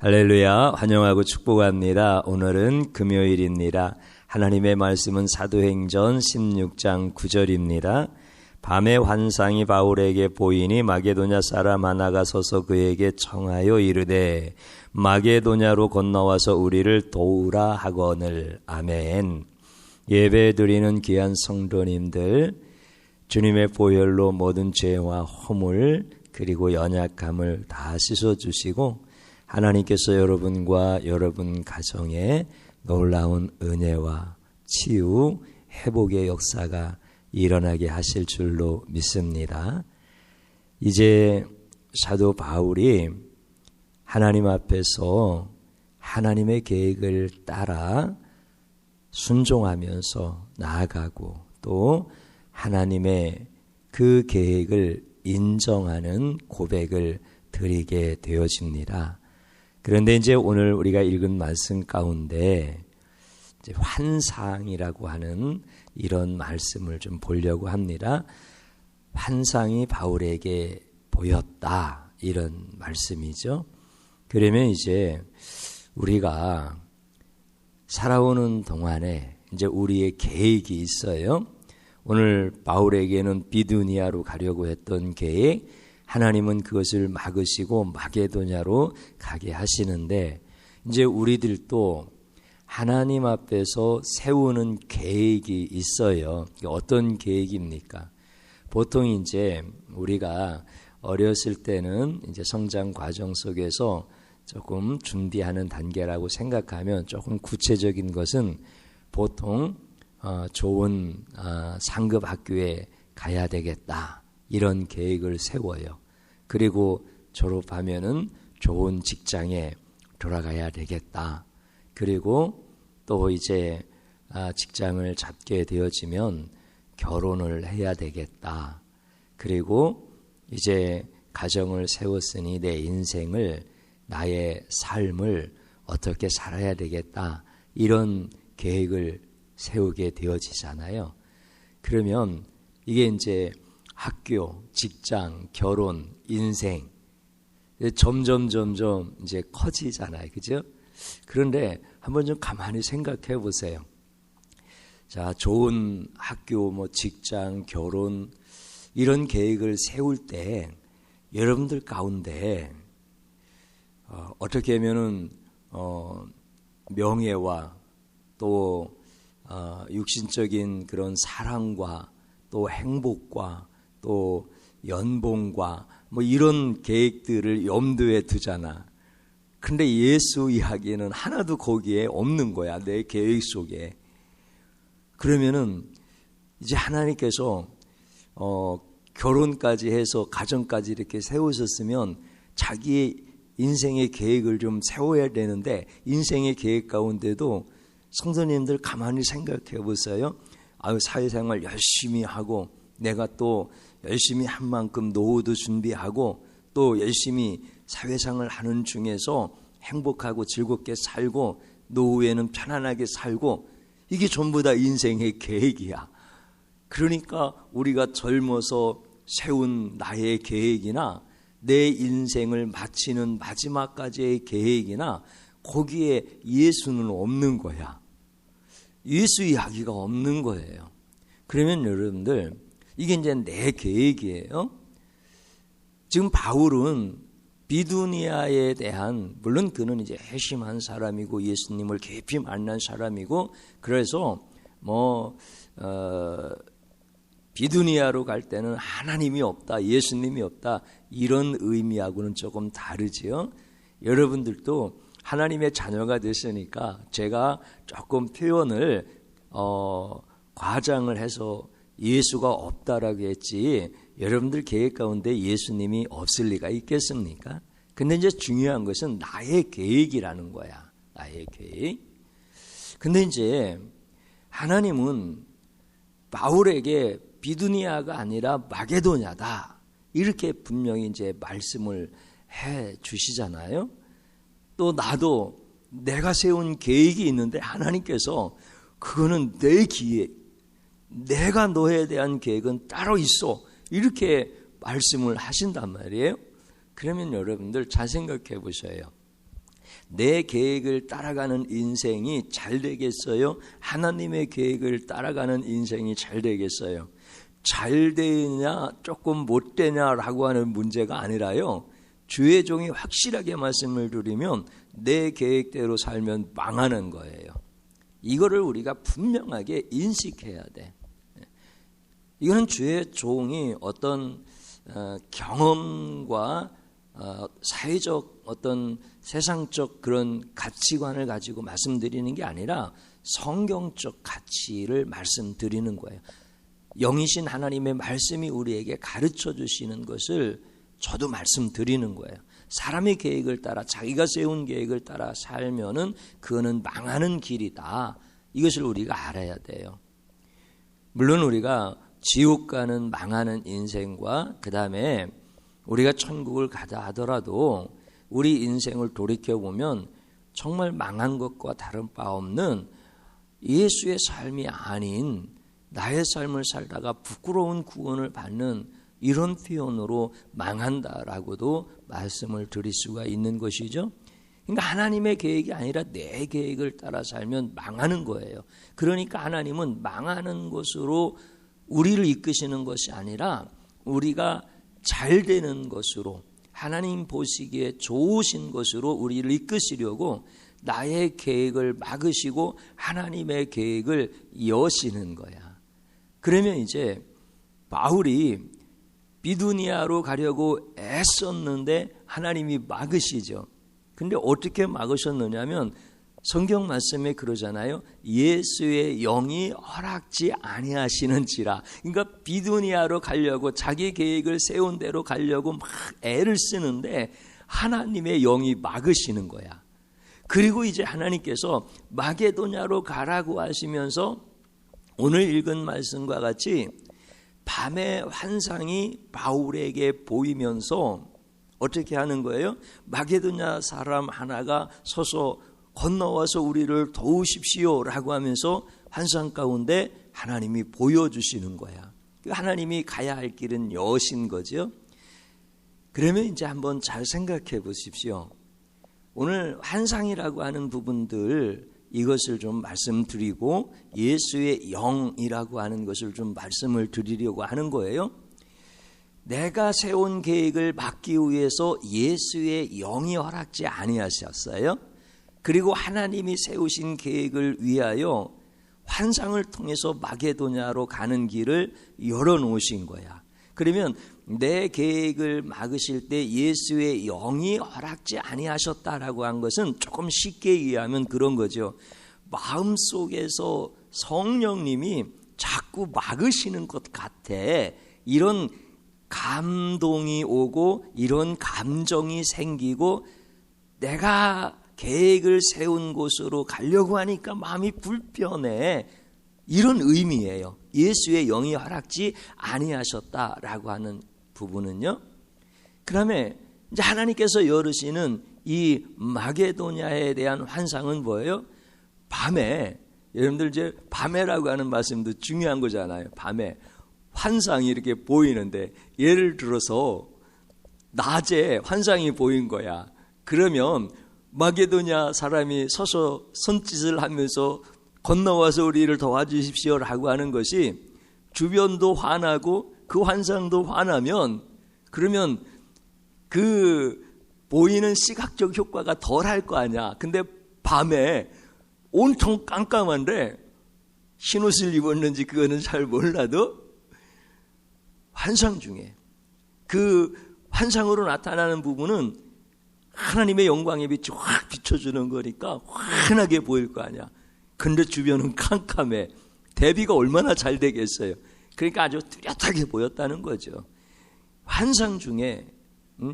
할렐루야, 환영하고 축복합니다. 오늘은 금요일입니다. 하나님의 말씀은 사도행전 16장 9절입니다. 밤에 환상이 바울에게 보이니 마게도냐 사람 하나가 서서 그에게 청하여 이르되 마게도냐로 건너와서 우리를 도우라 하거늘. 아멘. 예배 드리는 귀한 성도님들, 주님의 보혈로 모든 죄와 허물 그리고 연약함을 다 씻어주시고 하나님께서 여러분과 여러분 가정에 놀라운 은혜와 치유, 회복의 역사가 일어나게 하실 줄로 믿습니다. 이제 사도 바울이 하나님 앞에서 하나님의 계획을 따라 순종하면서 나아가고 또 하나님의 그 계획을 인정하는 고백을 드리게 되어집니다. 그런데 이제 오늘 우리가 읽은 말씀 가운데 이제 환상이라고 하는 이런 말씀을 좀 보려고 합니다. 환상이 바울에게 보였다, 이런 말씀이죠. 그러면 이제 우리가 살아오는 동안에 이제 우리의 계획이 있어요. 오늘 바울에게는 비두니아로 가려고 했던 계획, 하나님은 그것을 막으시고 마게도냐로 가게 하시는데, 이제 우리들도 하나님 앞에서 세우는 계획이 있어요. 어떤 계획입니까? 보통 이제 우리가 어렸을 때는 이제 성장 과정 속에서 조금 준비하는 단계라고 생각하면 조금 구체적인 것은 보통 좋은 상급 학교에 가야 되겠다, 이런 계획을 세워요. 그리고 졸업하면은 좋은 직장에 돌아가야 되겠다. 그리고 또 이제 직장을 잡게 되어지면 결혼을 해야 되겠다. 그리고 이제 가정을 세웠으니 내 인생을, 나의 삶을 어떻게 살아야 되겠다, 이런 계획을 세우게 되어지잖아요. 그러면 이게 이제 학교, 직장, 결혼, 인생 점점 이제 커지잖아요. 그죠? 그런데 한번 좀 가만히 생각해 보세요. 자, 좋은 학교, 직장, 결혼 이런 계획을 세울 때 여러분들 가운데 어떻게 하면은 명예와 또 육신적인 그런 사랑과 또 행복과 또 연봉과 이런 계획들을 염두에 두잖아. 근데 예수 이야기는 하나도 거기에 없는 거야, 내 계획 속에. 그러면은 이제 하나님께서 결혼까지 해서 가정까지 이렇게 세우셨으면 자기의 인생의 계획을 좀 세워야 되는데, 인생의 계획 가운데도 성도님들 가만히 생각해 보세요. 사회생활 열심히 하고 내가 또 열심히 한 만큼 노후도 준비하고 또 열심히 사회생활을 하는 중에서 행복하고 즐겁게 살고 노후에는 편안하게 살고, 이게 전부 다 인생의 계획이야. 그러니까 우리가 젊어서 세운 나의 계획이나 내 인생을 마치는 마지막까지의 계획이나 거기에 예수는 없는 거야. 예수 이야기가 없는 거예요. 그러면 여러분들, 이게 이제 내 계획이에요. 지금 바울은 비두니아에 대한, 물론 그는 이제 회심한 사람이고 예수님을 깊이 만난 사람이고, 그래서 비두니아로 갈 때는 하나님이 없다, 예수님이 없다, 이런 의미하고는 조금 다르지요. 여러분들도 하나님의 자녀가 됐으니까 제가 조금 표현을 과장을 해서 예수가 없다라고 했지, 여러분들 계획 가운데 예수님이 없을 리가 있겠습니까? 근데 이제 중요한 것은 나의 계획이라는 거야. 나의 계획. 근데 이제 하나님은 바울에게 비두니아가 아니라 마게도냐다, 이렇게 분명히 이제 말씀을 해 주시잖아요. 또 나도 내가 세운 계획이 있는데 하나님께서 그거는 내 계획, 내가 너에 대한 계획은 따로 있어, 이렇게 말씀을 하신단 말이에요. 그러면 여러분들 잘 생각해 보셔요. 내 계획을 따라가는 인생이 잘 되겠어요? 하나님의 계획을 따라가는 인생이 잘 되겠어요? 잘 되냐 조금 못 되냐라고 하는 문제가 아니라요, 주의 종이 확실하게 말씀을 드리면 내 계획대로 살면 망하는 거예요. 이거를 우리가 분명하게 인식해야 돼. 이거는 주의 종이 어떤 경험과 사회적 어떤 세상적 그런 가치관을 가지고 말씀드리는 게 아니라 성경적 가치를 말씀드리는 거예요. 영이신 하나님의 말씀이 우리에게 가르쳐 주시는 것을 저도 말씀드리는 거예요. 사람의 계획을 따라, 자기가 세운 계획을 따라 살면은 그거는 망하는 길이다. 이것을 우리가 알아야 돼요. 물론 우리가 지옥 가는 망하는 인생과 그 다음에 우리가 천국을 가다 하더라도 우리 인생을 돌이켜보면 정말 망한 것과 다른 바 없는 예수의 삶이 아닌 나의 삶을 살다가 부끄러운 구원을 받는 이런 표현으로 망한다라고도 말씀을 드릴 수가 있는 것이죠. 그러니까 하나님의 계획이 아니라 내 계획을 따라 살면 망하는 거예요. 그러니까 하나님은 망하는 것으로 우리를 이끄시는 것이 아니라 우리가 잘 되는 것으로, 하나님 보시기에 좋으신 것으로 우리를 이끄시려고 나의 계획을 막으시고 하나님의 계획을 여시는 거야. 그러면 이제 바울이 비두니아로 가려고 애썼는데 하나님이 막으시죠. 근데 어떻게 막으셨느냐면 성경 말씀에 그러잖아요. 예수의 영이 허락지 아니하시는지라. 그러니까 비두니아로 가려고 자기 계획을 세운 대로 가려고 막 애를 쓰는데 하나님의 영이 막으시는 거야. 그리고 이제 하나님께서 마게도냐로 가라고 하시면서 오늘 읽은 말씀과 같이 밤의 환상이 바울에게 보이면서 어떻게 하는 거예요? 마게도냐 사람 하나가 서서 건너와서 우리를 도우십시오라고 하면서 환상 가운데 하나님이 보여주시는 거야. 하나님이 가야 할 길은 여신 거죠. 그러면 이제 한번 잘 생각해 보십시오. 오늘 환상이라고 하는 부분들 이것을 좀 말씀드리고 예수의 영이라고 하는 것을 좀 말씀을 드리려고 하는 거예요. 내가 세운 계획을 막기 위해서 예수의 영이 허락지 아니하셨어요. 그리고 하나님이 세우신 계획을 위하여 환상을 통해서 마게도냐로 가는 길을 열어놓으신 거야. 그러면 내 계획을 막으실 때 예수의 영이 허락지 아니하셨다라고 한 것은 조금 쉽게 이해하면 그런 거죠. 마음속에서 성령님이 자꾸 막으시는 것 같아. 이런 감동이 오고 이런 감정이 생기고 내가 계획을 세운 곳으로 가려고 하니까 마음이 불편해. 이런 의미예요. 예수의 영이 허락지 아니하셨다라고 하는 부분은요. 그다음에 이제 하나님께서 열으시는 이 마게도냐에 대한 환상은 뭐예요? 밤에, 여러분들 이제 밤에라고 하는 말씀도 중요한 거잖아요. 밤에 환상이 이렇게 보이는데 예를 들어서 낮에 환상이 보인 거야. 그러면 마게도냐 사람이 서서 손짓을 하면서 건너와서 우리를 도와주십시오라고 하는 것이 주변도 화나고 그 환상도 화나면 그러면 그 보이는 시각적 효과가 덜할 거 아니야. 근데 밤에 온통 깜깜한데 흰옷을 입었는지 그거는 잘 몰라도 환상 중에 그 환상으로 나타나는 부분은 하나님의 영광의 빛이 확 비춰주는 거니까 환하게 보일 거 아니야. 근데 주변은 캄캄해. 대비가 얼마나 잘 되겠어요. 그러니까 아주 뚜렷하게 보였다는 거죠. 환상 중에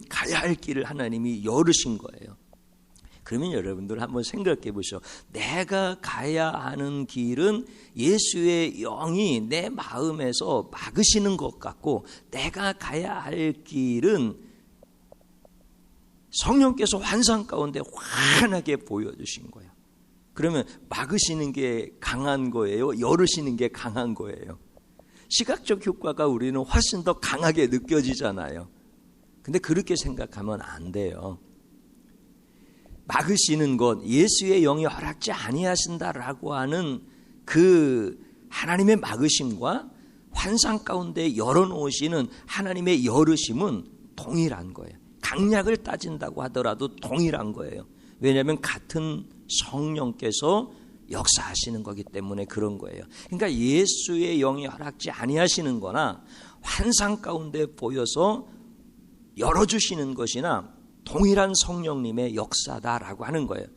가야 할 길을 하나님이 열으신 거예요. 그러면 여러분들 한번 생각해 보시오. 내가 가야 하는 길은 예수의 영이 내 마음에서 막으시는 것 같고 내가 가야 할 길은 성령께서 환상 가운데 환하게 보여주신 거예요. 그러면 막으시는 게 강한 거예요? 열으시는 게 강한 거예요? 시각적 효과가 우리는 훨씬 더 강하게 느껴지잖아요. 근데 그렇게 생각하면 안 돼요. 막으시는 것, 예수의 영이 허락지 아니하신다라고 하는 그 하나님의 막으심과 환상 가운데 열어놓으시는 하나님의 열으심은 동일한 거예요. 강약을 따진다고 하더라도 동일한 거예요. 왜냐하면 같은 성령께서 역사하시는 거기 때문에 그런 거예요. 그러니까 예수의 영이 허락지 아니하시는 거나 환상 가운데 보여서 열어주시는 것이나 동일한 성령님의 역사다라고 하는 거예요.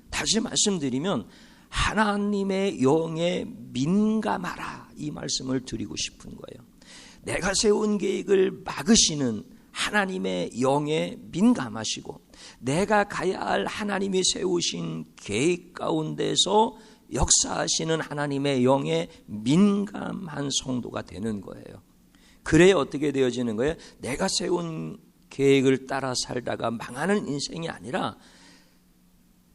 다시 말씀드리면 하나님의 영에 민감하라, 이 말씀을 드리고 싶은 거예요. 내가 세운 계획을 막으시는 하나님의 영에 민감하시고 내가 가야 할 하나님이 세우신 계획 가운데서 역사하시는 하나님의 영에 민감한 성도가 되는 거예요. 그래야 어떻게 되어지는 거예요? 내가 세운 계획을 따라 살다가 망하는 인생이 아니라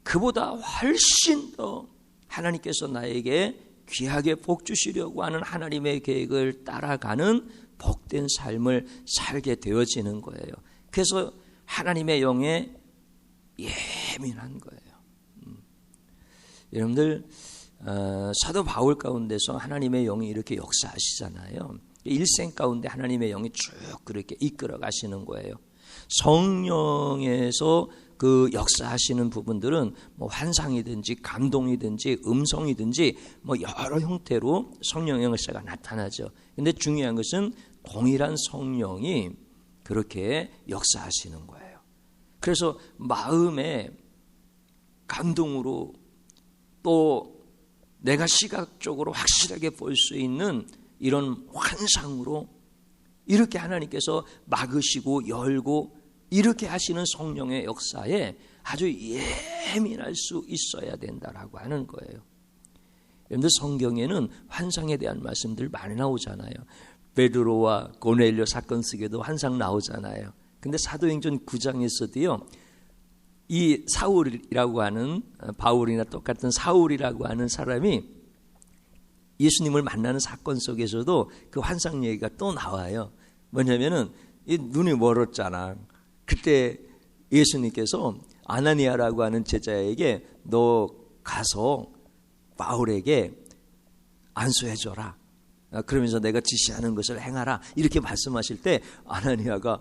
그보다 훨씬 더 하나님께서 나에게 귀하게 복 주시려고 하는 하나님의 계획을 따라가는 복된 삶을 살게 되어지는 거예요. 그래서 하나님의 영에 예민한 거예요. 여러분들 사도 바울 가운데서 하나님의 영이 이렇게 역사하시잖아요. 일생 가운데 하나님의 영이 쭉 그렇게 이끌어 가시는 거예요. 성령에서 그 역사하시는 부분들은 뭐 환상이든지 감동이든지 음성이든지 뭐 여러 형태로 성령의 역사가 나타나죠. 근데 중요한 것은 동일한 성령이 그렇게 역사하시는 거예요. 그래서 마음의 감동으로 또 내가 시각적으로 확실하게 볼 수 있는 이런 환상으로 이렇게 하나님께서 막으시고 열고 이렇게 하시는 성령의 역사에 아주 예민할 수 있어야 된다라고 하는 거예요. 여러분들 성경에는 환상에 대한 말씀들 많이 나오잖아요. 베드로와 고넬료 사건 속에도 환상 나오잖아요. 근데 사도행전 9장에서도요. 이 사울이라고 하는 바울이나 똑같은 사울이라고 하는 사람이 예수님을 만나는 사건 속에서도 그 환상 얘기가 또 나와요. 뭐냐면은 이 눈이 멀었잖아. 그때 예수님께서 아나니아라고 하는 제자에게 너 가서 바울에게 안수해줘라. 그러면서 내가 지시하는 것을 행하라. 이렇게 말씀하실 때 아나니아가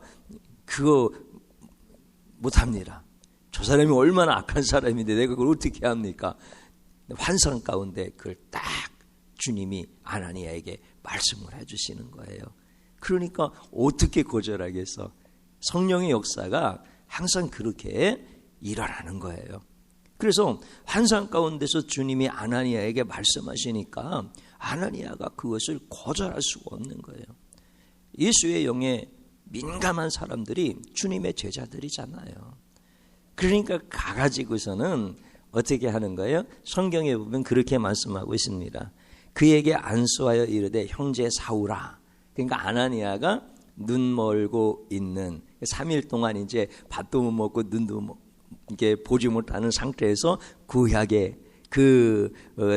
그거 못합니다. 저 사람이 얼마나 악한 사람인데 내가 그걸 어떻게 합니까? 환상 가운데 그걸 딱 주님이 아나니아에게 말씀을 해주시는 거예요. 그러니까 어떻게 거절하겠어? 성령의 역사가 항상 그렇게 일어나는 거예요. 그래서 환상 가운데서 주님이 아나니아에게 말씀하시니까 아나니아가 그것을 거절할 수가 없는 거예요. 예수의 영에 민감한 사람들이 주님의 제자들이잖아요. 그러니까 가가지고서는 어떻게 하는 거예요? 성경에 보면 그렇게 말씀하고 있습니다. 그에게 안수하여 이르되 형제 사울아. 그러니까 아나니아가 눈 멀고 있는 3일 동안 이제 밥도 못 먹고 눈도 이게 보지 못하는 상태에서 구약의 그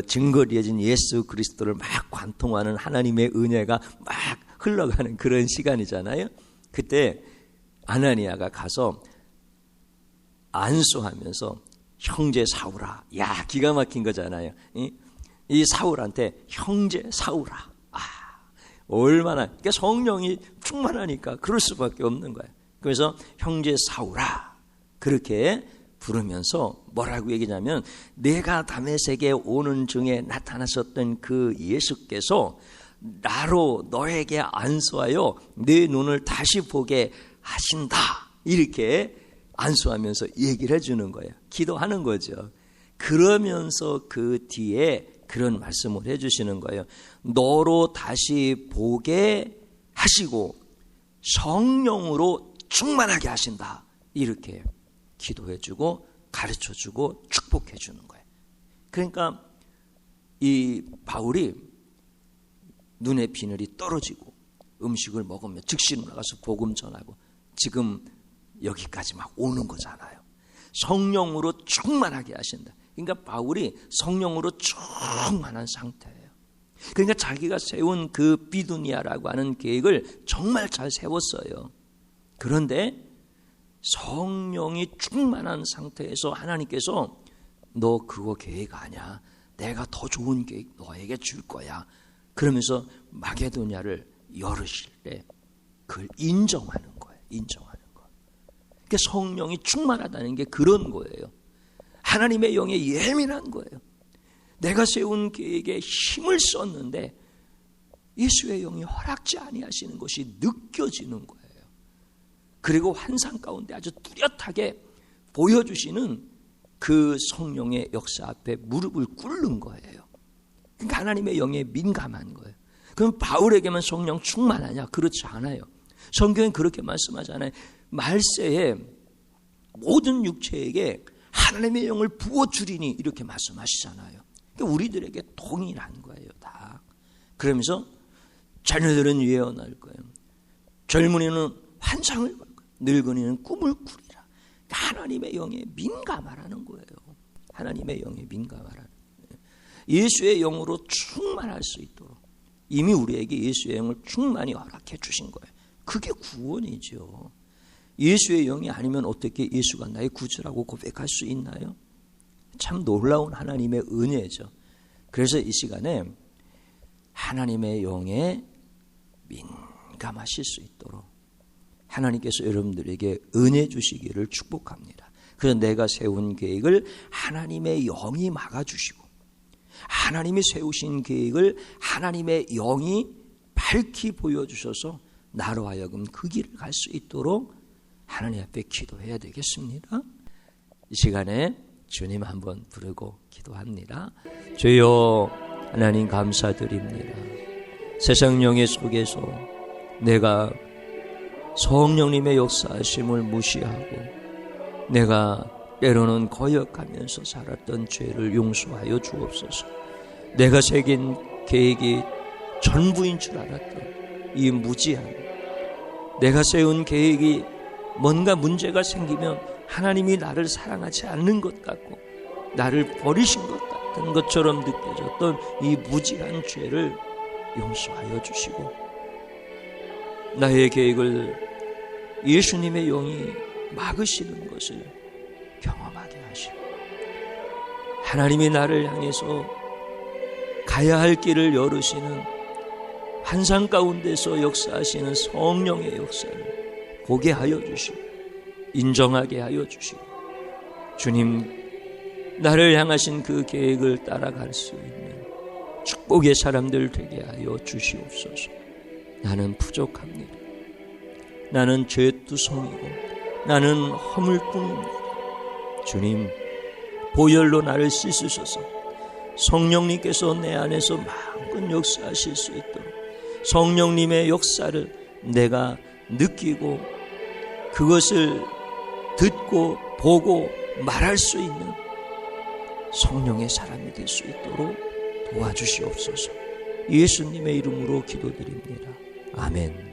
증거되어진 예수 그리스도를 막 관통하는 하나님의 은혜가 막 흘러가는 그런 시간이잖아요. 그때 아나니아가 가서 안수하면서 형제 사울아. 야, 기가 막힌 거잖아요. 이 사울한테 형제 사울아. 얼마나, 그러니까 성령이 충만하니까 그럴 수밖에 없는 거예요. 그래서 형제 사울아 그렇게 부르면서 뭐라고 얘기냐면 내가 다메섹에 오는 중에 나타나셨던 그 예수께서 나로 너에게 안수하여 네 눈을 다시 보게 하신다. 이렇게 안수하면서 얘기를 해주는 거예요. 기도하는 거죠. 그러면서 그 뒤에 그런 말씀을 해주시는 거예요. 너로 다시 보게 하시고 성령으로 충만하게 하신다. 이렇게 기도해주고 가르쳐주고 축복해주는 거예요. 그러니까 이 바울이 눈의 비늘이 떨어지고 음식을 먹으며 즉시 나가서 복음 전하고 지금 여기까지 막 오는 거잖아요. 성령으로 충만하게 하신다. 그러니까 바울이 성령으로 충만한 상태예요. 그러니까 자기가 세운 그 비두니아라고 하는 계획을 정말 잘 세웠어요. 그런데 성령이 충만한 상태에서 하나님께서 너 그거 계획 아니야. 내가 더 좋은 계획 너에게 줄 거야. 그러면서 마게도냐를 열으실 때 그걸 인정하는 거예요. 인정하는 거. 그러니까 성령이 충만하다는 게 그런 거예요. 하나님의 영에 예민한 거예요. 내가 세운 계획에 힘을 썼는데 예수의 영이 허락지 아니하시는 것이 느껴지는 거예요. 그리고 환상 가운데 아주 뚜렷하게 보여주시는 그 성령의 역사 앞에 무릎을 꿇는 거예요. 그러니까 하나님의 영에 민감한 거예요. 그럼 바울에게만 성령 충만하냐? 그렇지 않아요. 성경은 그렇게 말씀하잖아요. 말세에 모든 육체에게 하나님의 영을 부어주리니 이렇게 말씀하시잖아요. 그러니까 우리들에게 동일한 거예요. 다. 그러면서 자녀들은 예언할 거예요. 젊은이는 환상을 볼 거예요. 늙은이는 꿈을 꾸리라. 하나님의 영에 민감하라는 거예요. 하나님의 영에 민감하라는 거예요. 예수의 영으로 충만할 수 있도록 이미 우리에게 예수의 영을 충만히 허락해 주신 거예요. 그게 구원이죠. 예수의 영이 아니면 어떻게 예수가 나의 구주라고 고백할 수 있나요? 참 놀라운 하나님의 은혜죠. 그래서 이 시간에 하나님의 영에 민감하실 수 있도록 하나님께서 여러분들에게 은혜 주시기를 축복합니다. 그래서 내가 세운 계획을 하나님의 영이 막아주시고 하나님이 세우신 계획을 하나님의 영이 밝히 보여주셔서 나로 하여금 그 길을 갈 수 있도록 하나님 앞에 기도해야 되겠습니다. 이 시간에 주님 한번 부르고 기도합니다. 주여 하나님 감사드립니다. 세상 영의 속에서 내가 성령님의 역사하심을 무시하고 내가 때로는 거역하면서 살았던 죄를 용서하여 주옵소서. 내가 새긴 계획이 전부인 줄 알았던 이 무지함, 내가 세운 계획이 뭔가 문제가 생기면 하나님이 나를 사랑하지 않는 것 같고 나를 버리신 것 같은 것처럼 느껴졌던 이 무지한 죄를 용서하여 주시고 나의 계획을 예수님의 영이 막으시는 것을 경험하게 하시고 하나님이 나를 향해서 가야 할 길을 열으시는 환상 가운데서 역사하시는 성령의 역사를 보게 하여 주시고 인정하게 하여 주시고 주님 나를 향하신 그 계획을 따라갈 수 있는 축복의 사람들 되게 하여 주시옵소서. 나는 부족합니다. 나는 죄투성이고 나는 허물뿐입니다. 주님 보혈로 나를 씻으셔서 성령님께서 내 안에서 마음껏 역사하실 수 있도록 성령님의 역사를 내가 느끼고 그것을 듣고 보고 말할 수 있는 성령의 사람이 될 수 있도록 도와주시옵소서. 예수님의 이름으로 기도드립니다. 아멘.